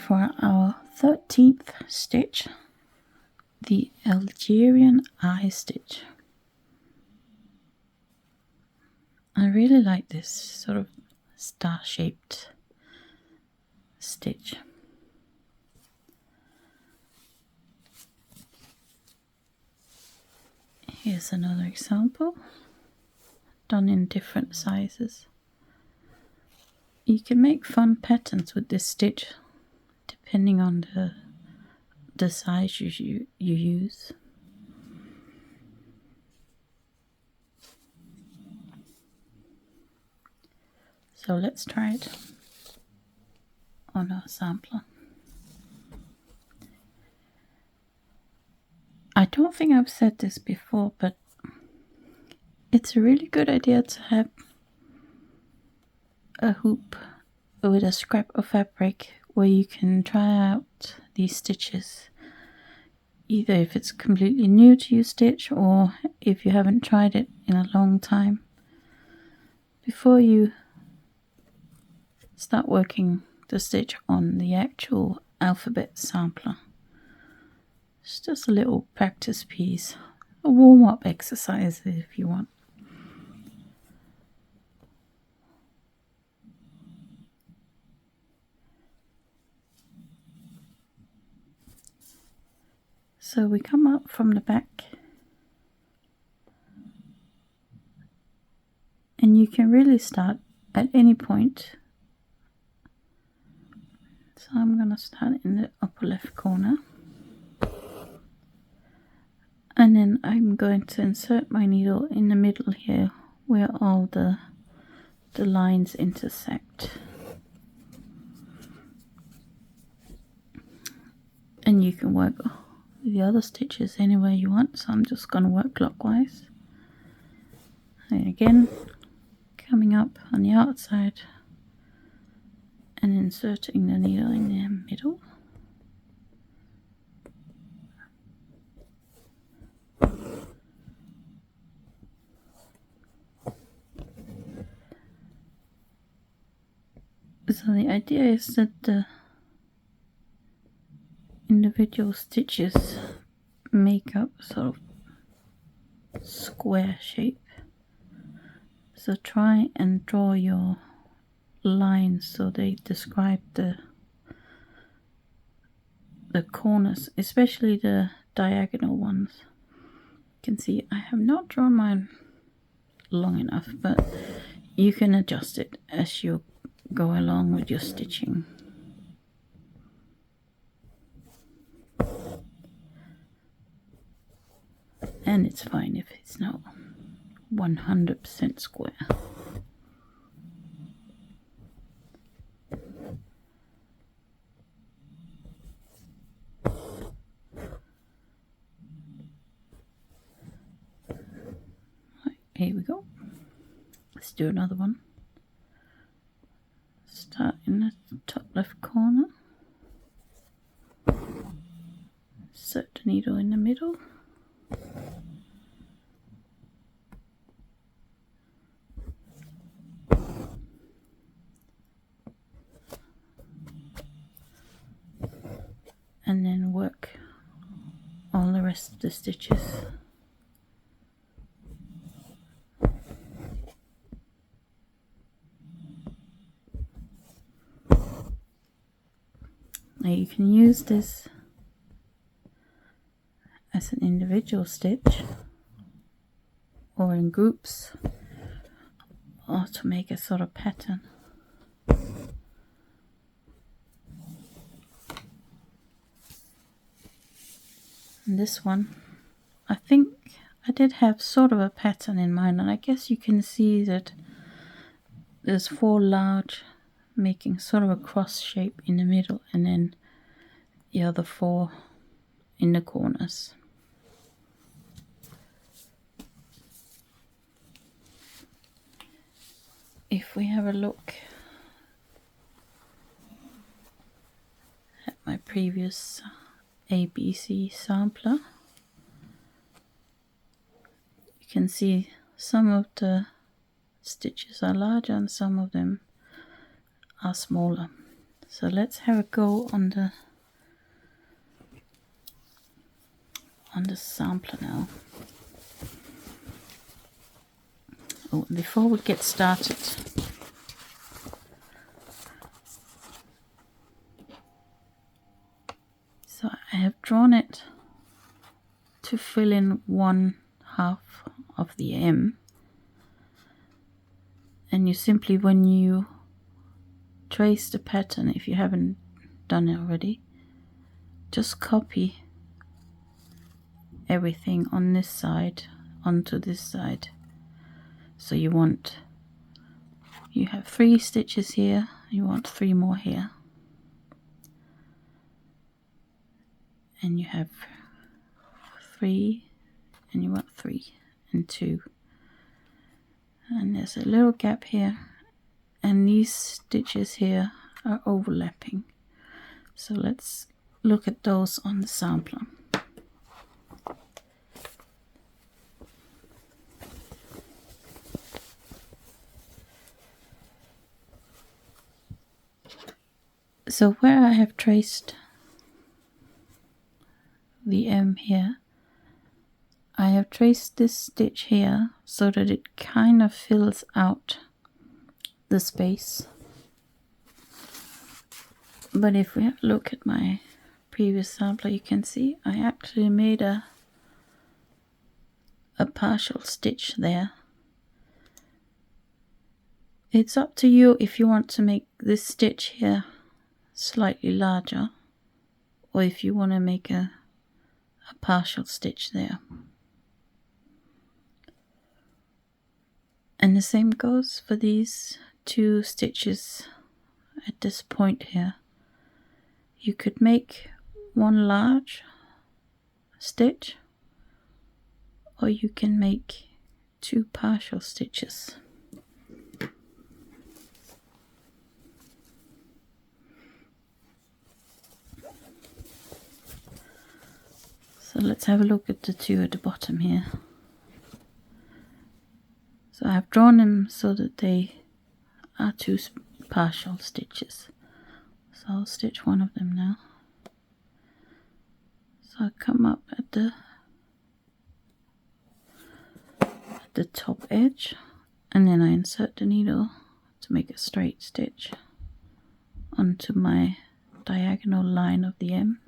for our 13th stitch, the Algerian Eye stitch. I really like this sort of star-shaped stitch. Here's another example, done in different sizes. You can make fun patterns with this stitch depending on the size you use. So let's try it on our sampler. I don't think I've said this before, but it's a really good idea to have a hoop with a scrap of fabric where you can try out these stitches, either if it's completely new to your stitch or if you haven't tried it in a long time, before you start working the stitch on the actual alphabet sampler. It's just a little practice piece, a warm-up exercise if you want. So we come up from the back, and you can really start at any point. So I'm going to start in the upper left corner, and then I'm going to insert my needle in the middle here where all the lines intersect. And you can work the other stitches anywhere you want, so I'm just going to work clockwise. And again, coming up on the outside and inserting the needle in the middle. So the idea is that the individual stitches make up sort of square shape. So try and draw your lines so they describe the corners, especially the diagonal ones. You can see I have not drawn mine long enough, but you can adjust it as you go along with your stitching. And it's fine if it's not 100% square. Right, here we go. Let's do another one. Start in the top left corner. Insert the needle in the middle. And then work all the rest of the stitches. Now you can use this as an individual stitch or in groups, or to make a sort of pattern. And this one, I think I did have sort of a pattern in mind, and I guess you can see that there's 4 large making sort of a cross shape in the middle, and then the other 4 in the corners. If we have a look at my previous ABC sampler, you can see some of the stitches are larger and some of them are smaller. So let's have a go on the sampler now. Oh, before we get started, so I have drawn it to fill in 1/2 of the M, and you simply, when you trace the pattern, if you haven't done it already, just copy everything on this side onto this side. So you have 3 stitches here, you want 3 more here, and you have 3, and you want 3 and 2, and there's a little gap here, and these stitches here are overlapping. So let's look at those on the sampler. So where I have traced the M here, I have traced this stitch here so that it kind of fills out the space. But if we look at my previous sampler, you can see I actually made a partial stitch there. It's up to you if you want to make this stitch here slightly larger, or if you want to make a partial stitch there. And the same goes for these 2 stitches at this point here. You could make 1 large stitch, or you can make 2 partial stitches. So let's have a look at the 2 at the bottom here. So I've drawn them so that they are 2 partial stitches. So I'll stitch one of them now. So I come up at the top edge, and then I insert the needle to make a straight stitch onto my diagonal line of the M.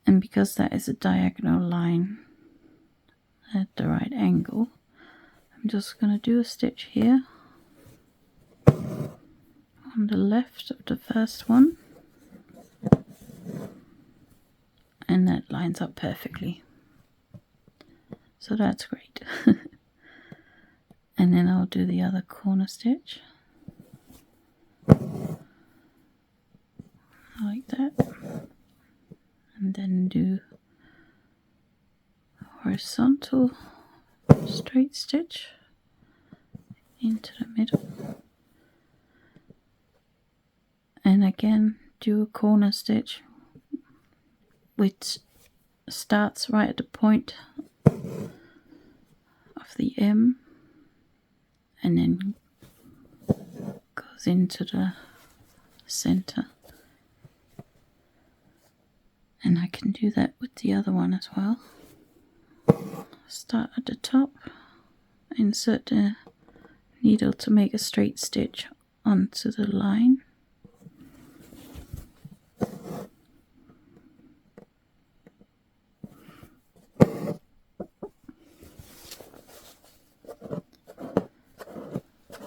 And because that is a diagonal line at the right angle, I'm just going to do a stitch here on the left of the first one, and that lines up perfectly. So that's great. And then I'll do the other corner stitch like that, and then do horizontal straight stitch into the middle, and again do a corner stitch which starts right at the point of the M and then goes into the center. And I can do that with the other one as well. Start at the top, insert the needle to make a straight stitch onto the line,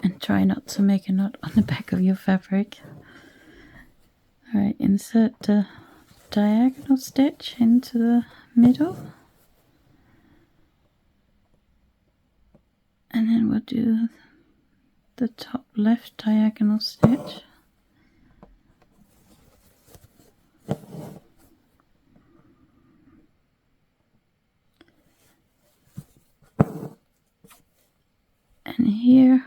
and try not to make a knot on the back of your fabric. Alright, insert the diagonal stitch into the middle, and then we'll do the top left diagonal stitch, and here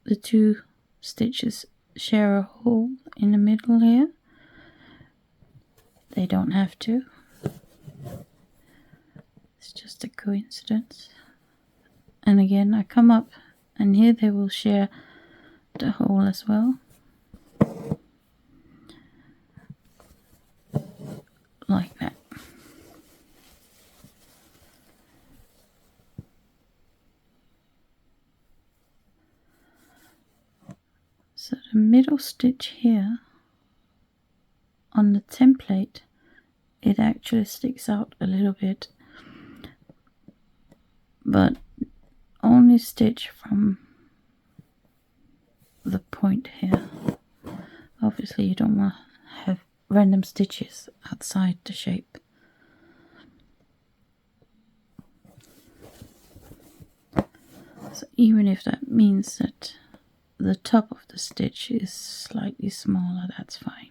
the 2 stitches share a hole in the middle here. They don't have to. It's just a coincidence. And again, I come up and here they will share the hole as well, like that. So the middle stitch here on the template, it actually sticks out a little bit, but only stitch from the point here. Obviously you don't want to have random stitches outside the shape. So even if that means that the top of the stitch is slightly smaller, that's fine.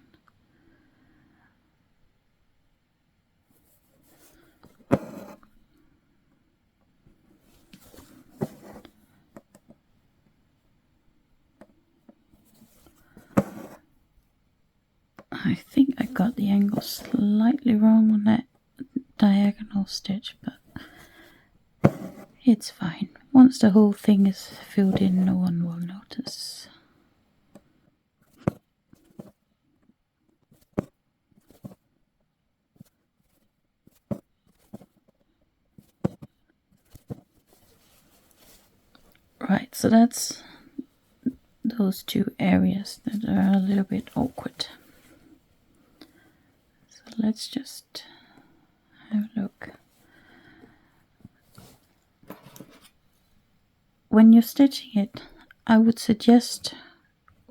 I think I got the angle slightly wrong on that diagonal stitch, but it's fine. Once the whole thing is filled in, no one will notice. Right, so that's those two areas that are a little bit awkward. So let's just have a look. When you're stitching it, I would suggest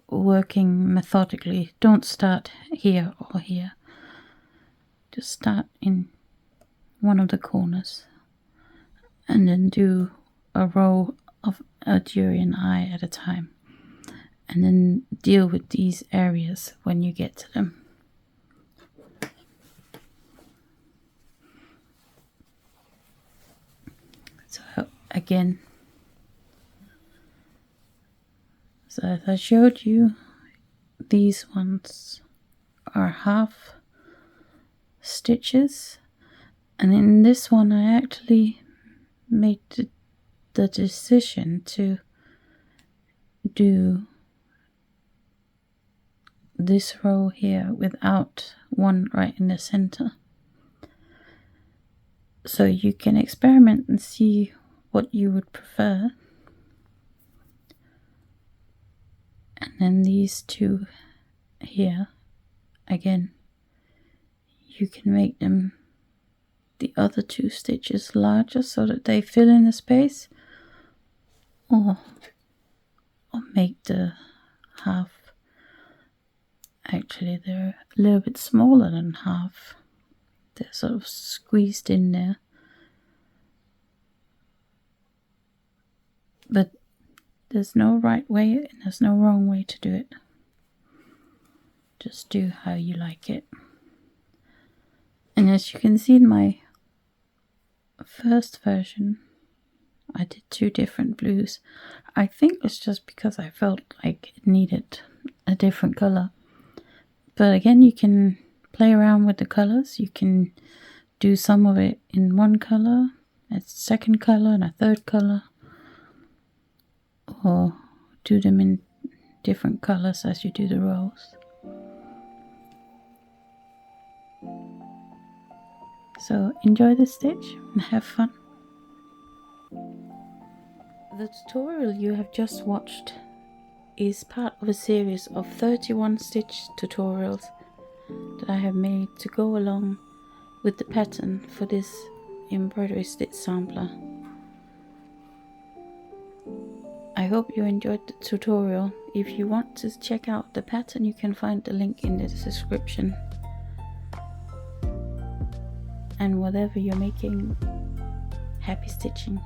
working methodically. Don't start here or here. Just start in one of the corners and then do a row of Algerian Eye at a time, and then deal with these areas when you get to them. So again, so as I showed you, these ones are half stitches, and in this one I actually made the decision to do this row here without one right in the center, so you can experiment and see what you would prefer. And then these two here, again, you can make them, the other two stitches, larger so that they fill in the space, or make the half, actually they're a little bit smaller than half, they're sort of squeezed in there. But there's no right way and there's no wrong way to do it. Just do how you like it. And as you can see in my first version, I did two different blues. I think it's just because I felt like it needed a different color. But again, you can play around with the colors. You can do some of it in one color, a second color, and a third color, or do them in different colors as you do the rows. So enjoy the stitch and have fun. The tutorial you have just watched is part of a series of 31 stitch tutorials that I have made to go along with the pattern for this embroidery stitch sampler. I hope you enjoyed the tutorial. If you want to check out the pattern, you can find the link in the description. And whatever you're making, happy stitching.